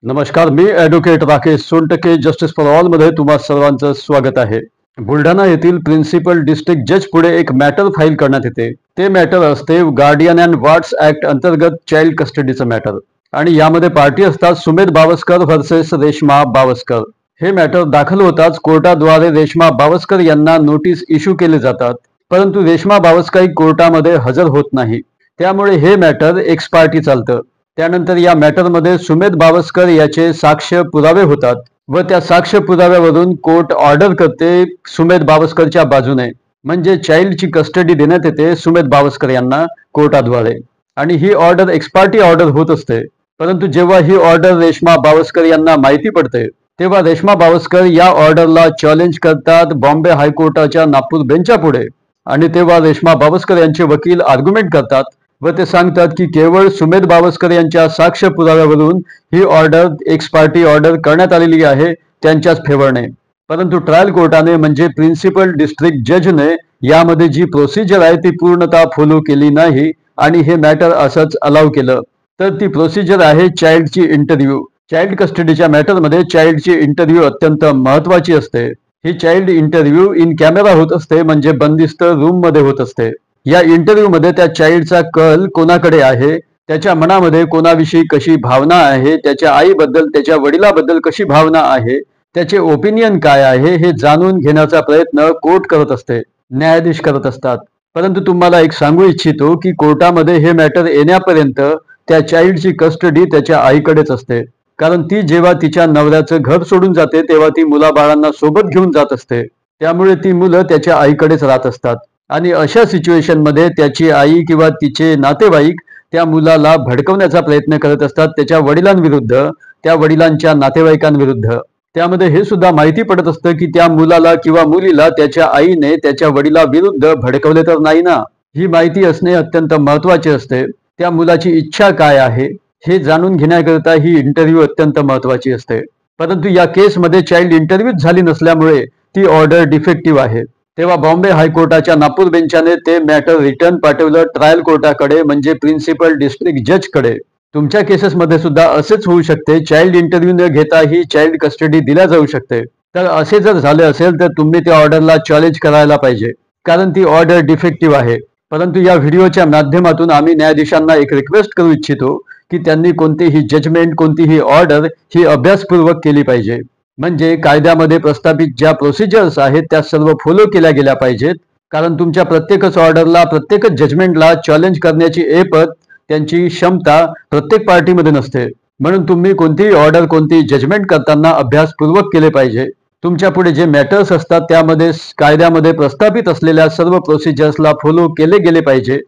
नमस्कार, मी advocate Rakesh Sontakke Justice for All मध्ये तुम्हा सर्वांचं स्वागत आहे. बुलढाणा येथील प्रिन्सिपल डिस्ट्रिक्ट जज पुढे एक मॅटर फाईल करण्यात येते. ते मॅटर असते गार्डियन अँड वॉर्ड्स ऍक्ट अंतर्गत चाइल्ड कस्टडीचं मॅटर. आणि यामध्ये पार्टी असतात सुमेध बावस्कर व्हर्सेस रेश्मा बावस्कर. हे मॅटर दाखल होताच कोर्टाद्वारे रेश्मा बावस्कर यांना नोटीस इश्यू केले जातात, परंतु रेश्मा बावस्कर कोर्टामध्ये हजर होत नाही. त्यामुळे हे मॅटर एक्स पार्टी चालतं. त्यानंतर या मॅटरमध्ये सुमेध बावस्कर याचे साक्ष पुरावे होतात व त्या साक्ष पुराव्यावरून कोर्ट ऑर्डर करते सुमेध बावस्करच्या बाजूने, म्हणजे चाइल्डची कस्टडी देण्यात येते सुमेध बावस्कर यांना कोर्टाद्वारे. आणि ही ऑर्डर एक्स पार्टी ऑर्डर होत असते. परंतु जेव्हा ही ऑर्डर रेश्मा बावस्कर यांना माहिती पडते तेव्हा रेश्मा बावस्कर या ऑर्डरला चॅलेंज करतात बॉम्बे हायकोर्टाच्या नागपूर बेंचापुढे. आणि तेव्हा रेश्मा बावस्कर यांचे वकील आर्ग्युमेंट करतात व ते सांगतात की केवळ सुमेध बावस्कर यांच्या साक्ष पुराव्यावरून ही ऑर्डर एक्स पार्टी ऑर्डर करण्यात आलेली आहे त्यांच्याच फेवरने. परंतु ट्रायल कोर्टाने म्हणजे प्रिन्सिपल डिस्ट्रिक्ट जजने यामध्ये जी प्रोसिजर आहे ती पूर्णतः फॉलो केली नाही आणि हे मॅटर असंच अलाव केलं. तर ती प्रोसिजर आहे चाइल्डची इंटरव्ह्यू. चाइल्ड कस्टडीच्या मॅटरमध्ये चाइल्डची इंटरव्ह्यू अत्यंत महत्वाची असते. ही चाइल्ड इंटरव्ह्यू इन कॅमेरा होत असते, म्हणजे बंदिस्त रूम मध्ये होत असते. या इंटरव्ह्यू मध्ये त्या चाइल्डचा कल कोणाकडे आहे, त्याच्या मनामध्ये कोणाविषयी कशी भावना आहे, त्याच्या आईबद्दल त्याच्या वडिलाबद्दल कशी भावना आहे, त्याचे ओपिनियन काय आहे हे जाणून घेण्याचा प्रयत्न कोर्ट करत असते, न्यायाधीश करत असतात. परंतु तुम्हाला एक सांगू इच्छितो की कोर्टामध्ये हे मॅटर येण्यापर्यंत त्या चाइल्डची कस्टडी त्याच्या आईकडेच असते. कारण ती जेव्हा तिच्या नवऱ्याचं घर सोडून जाते तेव्हा ती मुलाबाळांना सोबत घेऊन जात असते. त्यामुळे ती मुलं त्याच्या आईकडेच राहत असतात. आणि अशा सिच्युएशन मध्ये त्याची आई किंवा तिचे नातेवाईक त्या मुलाला भडकवण्याचा प्रयत्न करत असतात त्याच्या वडिलांविरुद्ध, त्या वडिलांच्या नातेवाईकांविरुद्ध. त्यामध्ये हे सुद्धा माहिती पडत असतं की त्या मुलाला किंवा मुलीला त्याच्या आईने त्याच्या वडिलाविरुद्ध भडकवले तर नाही ना. ही माहिती असणे अत्यंत महत्वाचे असते. त्या मुलाची इच्छा काय आहे हे जाणून घेण्याकरिता ही इंटरव्ह्यू अत्यंत महत्वाची असते. परंतु या केसमध्ये चाइल्ड इंटरव्ह्यूच झाली नसल्यामुळे ती ऑर्डर डिफेक्टिव्ह आहे. तेव्हा बॉम्बे हायकोर्टाच्या नागपूर बेंचाने ते मॅटर रिटर्न पाठवलं ट्रायल कोर्टाकडे, म्हणजे प्रिन्सिपल डिस्ट्रिक्ट जजकडे. तुमच्या केसेसमध्ये सुद्धा असेच होऊ शकते. चाइल्ड इंटरव्ह्यू न घेता ही चाइल्ड कस्टडी दिल्या जाऊ शकते. तर असे जर झाले असेल तर तुम्ही त्या ऑर्डरला चॅलेंज करायला पाहिजे, कारण ती ऑर्डर डिफेक्टिव्ह आहे. परंतु या व्हिडिओच्या माध्यमातून आम्ही न्यायाधीशांना एक रिक्वेस्ट करू इच्छितो की त्यांनी कोणतीही जजमेंट, कोणतीही ऑर्डर ही अभ्यासपूर्वक केली पाहिजे. म्हणजे कायद्यामध्ये प्रस्तावित ज्या प्रोसिजर्स आहेत त्या सर्व फॉलो केल्या गेल्या पाहिजेत. कारण तुमच्या प्रत्येकच ऑर्डरला, प्रत्येकच जजमेंटला चॅलेंज करण्याची ऐपत, त्यांची क्षमता प्रत्येक पार्टीमध्ये नसते. म्हणून तुम्ही कोणतीही ऑर्डर, कोणतीही जजमेंट करताना अभ्यासपूर्वक केले पाहिजे. तुमच्या पुढे जे मॅटर्स असतात त्यामध्ये कायद्यामध्ये प्रस्तावित असलेल्या सर्व प्रोसिजर्सला फॉलो केले गेले पाहिजे.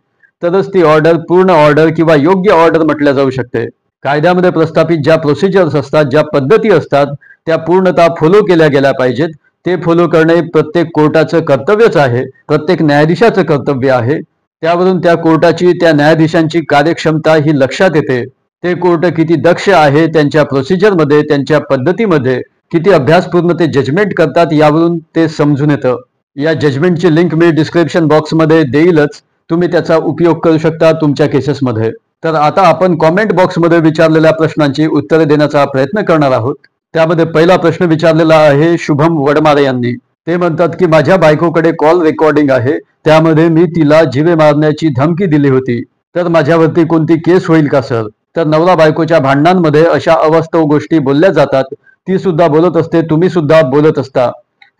तरच ती ऑर्डर पूर्ण ऑर्डर किंवा योग्य ऑर्डर म्हटल्या जाऊ शकते. कायद्यामध्ये प्रस्तावित ज्या प्रोसिजर्स असतात, ज्या पद्धती असतात त्या पूर्णतः फॉलो केल्या गेल्या पाहिजेत. ते फॉलो करणे प्रत्येक कोर्टाचं कर्तव्यच आहे, प्रत्येक न्यायाधीशाचं कर्तव्य आहे. त्यावरून त्या कोर्टाची, त्या न्यायाधीशांची कार्यक्षमता ही लक्षात येते. ते कोर्ट किती दक्ष आहे त्यांच्या प्रोसिजरमध्ये, त्यांच्या पद्धतीमध्ये, किती अभ्यासपूर्ण ते जजमेंट करतात यावरून ते समजून येतं. या जजमेंटची लिंक मी डिस्क्रिप्शन बॉक्समध्ये देईलच. तुम्ही त्याचा उपयोग करू शकता तुमच्या केसेसमध्ये. तर आता आपण कॉमेंट बॉक्समध्ये विचारलेल्या प्रश्नांची उत्तरे देण्याचा प्रयत्न करणार आहोत. त्यामध्ये पहिला प्रश्न विचारलेला आहे शुभम वडमारे यांनी. ते म्हणतात की माझ्या बायकोकडे कॉल रेकॉर्डिंग आहे, त्यामध्ये मी तिला जीवे मारण्याची धमकी दिली होती, तर माझ्यावरती कोणती केस होईल का सर? तर नवरा बायकोच्या भांडणांमध्ये अशा अवास्तव गोष्टी बोलल्या जातात. ती सुद्धा बोलत असते, तुम्ही सुद्धा बोलत असता.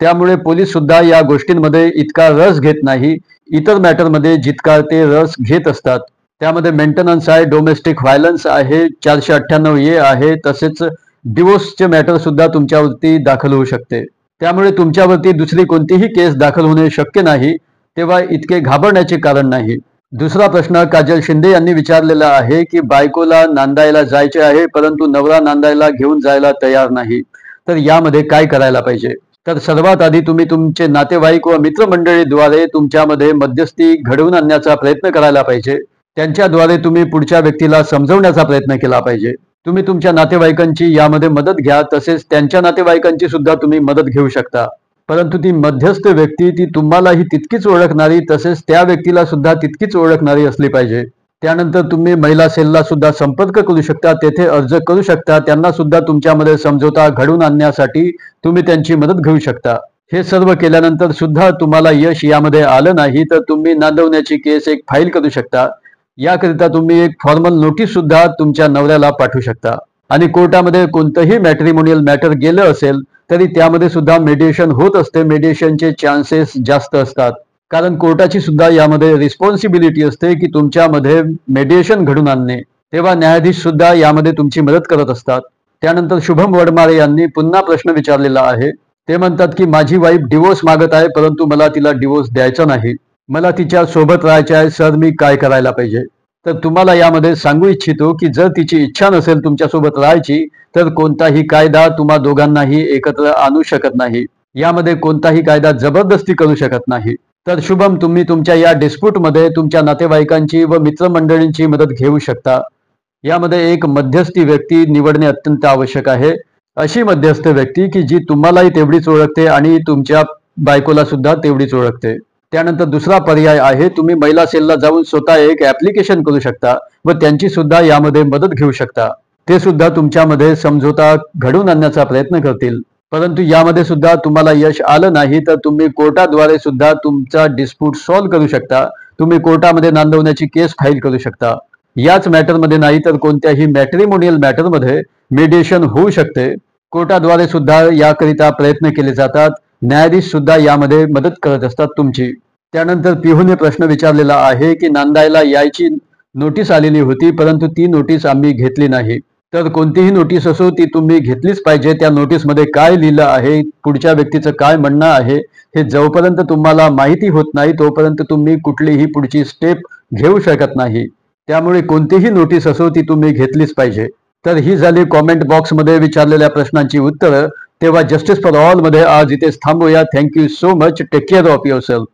त्यामुळे पोलीस सुद्धा या गोष्टींमध्ये इतका रस घेत नाही, इतर मॅटरमध्ये जितका ते रस घेत असतात. त्यामध्ये मेंटेनन्स आहे, डोमेस्टिक व्हायलन्स आहे, 498A आहे, तसेच डिवोर्सचे मॅटर सुद्धा तुमच्यावरती दाखल होऊ शकते. त्यामुळे तुमच्यावरती दुसरी कोणतीही केस दाखल होणे शक्य नाही. तेव्हा इतके घाबरण्याचे कारण नाही. दुसरा प्रश्न काजल शिंदे यांनी विचारलेला आहे की बायकोला नांदायला जायचे आहे, परंतु नवरा नांदायला घेऊन जायला तयार नाही, तर यामध्ये काय करायला पाहिजे? तर सर्वात आधी तुम्ही तुमचे नातेवाईक व मित्रमंडळीद्वारे तुमच्यामध्ये मध्यस्थी घडवून आणण्याचा प्रयत्न करायला पाहिजे. त्यांच्याद्वारे तुम्ही पुढच्या व्यक्तीला समजवण्याचा प्रयत्न केला पाहिजे. तुम्ही तुमच्या नातेवाईकांची यामध्ये मदत घ्या, तसेच त्यांच्या नातेवाईकांची सुद्धा तुम्ही मदत घेऊ शकता. परंतु ती मध्यस्थ व्यक्ती ती तुम्हालाही तितकीच ओळखणारी, तसेच त्या व्यक्तीला सुद्धा तितकीच ओळखणारी असली पाहिजे. त्यानंतर तुम्ही महिला सेलला सुद्धा संपर्क करू शकता, तेथे अर्ज करू शकता, त्यांना सुद्धा तुमच्यामध्ये समझोता घडवून आणण्यासाठी तुम्ही त्यांची मदत घेऊ शकता. हे सर्व केल्यानंतर सुद्धा तुम्हाला यश यामध्ये आलं नाही तर तुम्ही नांदवण्याची केस एक फाईल करू शकता. याकरिता तुम्ही एक फॉर्मल नोटीस सुद्धा तुमच्या नवऱ्याला पाठवू शकता. आणि कोर्टामध्ये कोणतंही मॅट्रिमोनियल मॅटर गेलं असेल तरी त्यामध्ये सुद्धा मेडिएशन होत असते. मेडिएशनचे चान्सेस जास्त असतात, कारण कोर्टाची सुद्धा यामध्ये रिस्पॉन्सिबिलिटी असते की तुमच्यामध्ये मेडिएशन घडून आणणे. तेव्हा न्यायाधीश सुद्धा यामध्ये तुमची मदत करत असतात. त्यानंतर शुभम वडमारे यांनी पुन्हा प्रश्न विचारलेला आहे. ते म्हणतात की माझी वाईफ डिवोर्स मागत आहे, परंतु मला तिला डिवोर्स द्यायचा नाही. मला तिच्या सोबत राहायचे आहे सर, मी काय करायला पाहिजे? तर तुम्हाला यामध्ये सांगू इच्छितो की जर तिची इच्छा नसेल तुमच्यासोबत राहायची तर कोणताही कायदा तुम्हा दोघांनाही एकत्र आणू शकत नाही. यामध्ये कोणताही कायदा जबरदस्ती करू शकत नाही. तर शुभम, तुम्ही तुमच्या या डिस्प्यूटमध्ये तुमच्या नातेवाईकांची व मित्रमंडळींची मदत घेऊ शकता. यामध्ये एक मध्यस्थी व्यक्ती निवडणे अत्यंत आवश्यक आहे. अशी मध्यस्थ व्यक्ती की जी तुम्हालाही तेवढीच ओळखते आणि तुमच्या बायकोला सुद्धा तेवढीच ओळखते. त्यानंतर दुसरा पर्याय आहे, तुम्ही महिला सेलला जाऊन स्वतः एक ऍप्लिकेशन करू शकता व त्यांची सुद्धा यामध्ये मदत घेऊ शकता. ते सुद्धा तुमच्यामध्ये समझोता घडवून आणण्याचा प्रयत्न करतील. परंतु यामध्ये सुद्धा तुम्हाला यश आलं नाही तर तुम्ही कोर्टाद्वारे सुद्धा तुमचा डिस्प्यूट सॉल्व्ह करू शकता. तुम्ही कोर्टामध्ये नांदवण्याची केस फाईल करू शकता. याच मॅटरमध्ये नाही तर कोणत्याही मॅट्रिमोनियल मॅटरमध्ये मेडिएशन होऊ शकते. कोर्टाद्वारे सुद्धा याकरिता प्रयत्न केले जातात. न्यायाधीश सुद्धा यामध्ये मदत करत असतात तुमची. त्यानंतर पिहूने प्रश्न विचारलेला आहे की नांदायला यायची नोटीस आलेली होती, परंतु ती नोटीस आम्ही घेतली नाही. तर कोणतीही नोटीस असो ती तुम्ही घेतलीच पाहिजे. त्या नोटीसमध्ये काय लिहिलं आहे, पुढच्या व्यक्तीचं काय म्हणणं आहे, हे जोपर्यंत तुम्हाला माहिती होत नाही तोपर्यंत तुम्ही कुठलीही पुढची स्टेप घेऊ शकत नाही. त्यामुळे कोणतीही नोटीस असो ती तुम्ही घेतलीच पाहिजे. तर ही झाली कॉमेंट बॉक्समध्ये विचारलेल्या प्रश्नांची उत्तरं. तेव्हा जस्टिस फॉर ऑल मध्ये आज इथेच थांबूया. Thank you so much. Take care of yourself.